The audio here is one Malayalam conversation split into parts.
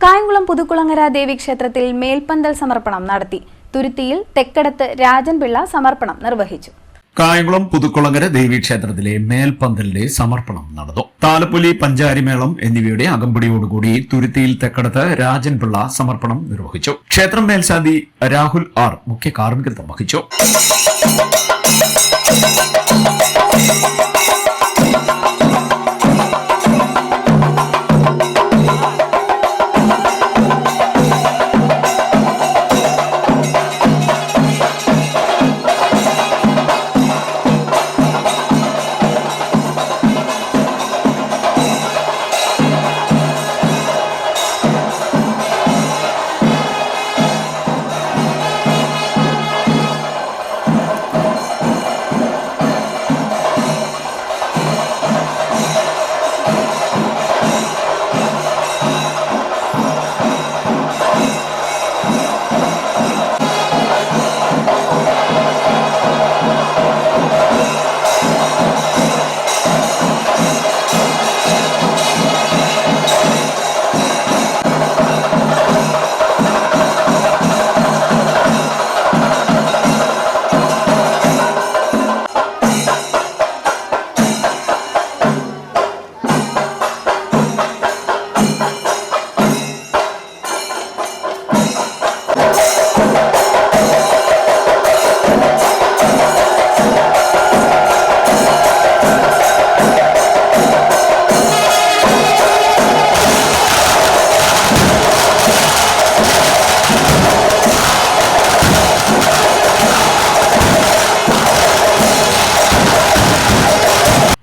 കായംകുളം പുതുക്കുളങ്ങര ദേവീക്ഷേത്രത്തിൽ മേൽപ്പന്തൽ സമർപ്പണം നടത്തി. തുരുത്തിയിൽ തെക്കടത്ത് രാജൻപിള്ള സമർപ്പണം നിർവഹിച്ചു. കായംകുളം പുതുക്കുളങ്ങര ദേവീക്ഷേത്രത്തിലെ മേൽപ്പന്തലിന്റെ സമർപ്പണം നടന്നു. താലപ്പൊലി, പഞ്ചാരിമേളം എന്നിവയുടെ അകമ്പടിയോടുകൂടി തുരുത്തിയിൽ തെക്കടത്ത് രാജൻപിള്ള സമർപ്പണം നിർവഹിച്ചു. ക്ഷേത്രം മേൽശാന്തി രാഹുൽ ആർ മുഖ്യ കാർമ്മികത്വം വഹിച്ചു.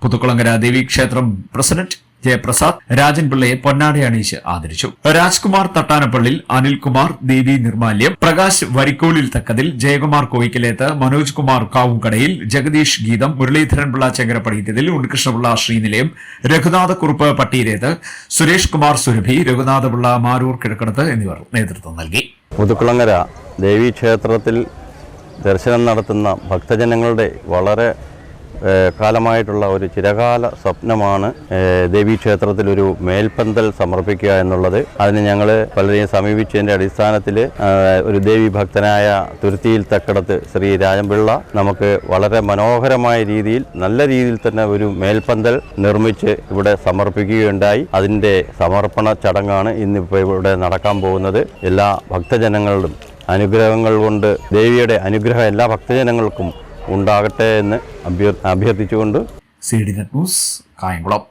പുതുക്കുളങ്ങര ദേവീക്ഷേത്രം പ്രസിഡന്റ് ജയപ്രസാദ് രാജൻപിള്ളയെ പൊന്നാട അണിയിച്ച് ആദരിച്ചു. രാജ്കുമാർ തട്ടാനപ്പള്ളിൽ, അനിൽകുമാർ ദേവി നിർമാല്യം, പ്രകാശ് വരിക്കോളിൽ തക്കതിൽ, ജയകുമാർ കോയിക്കലേത്ത്, മനോജ് കുമാർ കാവുംകടയിൽ, ജഗദീഷ് ഗീതം, മുരളീധരൻ പിള്ള ചെങ്കരപ്പടിയത്തിൽ, ഉണ്ണികൃഷ്ണപിള്ള ശ്രീനിലയം, രഘുനാഥക്കുറുപ്പ് പട്ടീരേത്ത്, സുരേഷ് കുമാർ സുരഭി, രഘുനാഥപിള്ള മാരൂർ കിഴക്കടത്ത് എന്നിവർ നേതൃത്വം നൽകി. പുതുക്കുളങ്ങര ദേവീക്ഷേത്രത്തിൽ ദർശനം നടത്തുന്ന ഭക്തജനങ്ങളുടെ വളരെ കാലമായിട്ടുള്ള ഒരു ചിരകാല സ്വപ്നമാണ് ദേവീക്ഷേത്രത്തിൽ ഒരു മേൽപ്പന്തൽ സമർപ്പിക്കുക എന്നുള്ളത്. അതിന് ഞങ്ങൾ പലരെയും സമീപിച്ചതിൻ്റെ അടിസ്ഥാനത്തിൽ ഒരു ദേവി ഭക്തനായ തുരുത്തിയിൽ തെക്കടത്ത് ശ്രീ രാജൻപിള്ള നമുക്ക് വളരെ മനോഹരമായ രീതിയിൽ, നല്ല രീതിയിൽ തന്നെ ഒരു മേൽപ്പന്തൽ നിർമ്മിച്ച് ഇവിടെ സമർപ്പിക്കുകയുണ്ടായി. അതിൻ്റെ സമർപ്പണ ചടങ്ങാണ് ഇന്നിപ്പോൾ ഇവിടെ നടക്കാൻ പോകുന്നത്. എല്ലാ ഭക്തജനങ്ങളും അനുഗ്രഹങ്ങൾ കൊണ്ട് ദേവിയുടെ അനുഗ്രഹം എല്ലാ ഭക്തജനങ്ങൾക്കും ഉണ്ടാകട്ടെ എന്ന് അഭ്യർത്ഥിച്ചുകൊണ്ട് CDNet ന്യൂസ് കായംകുളം.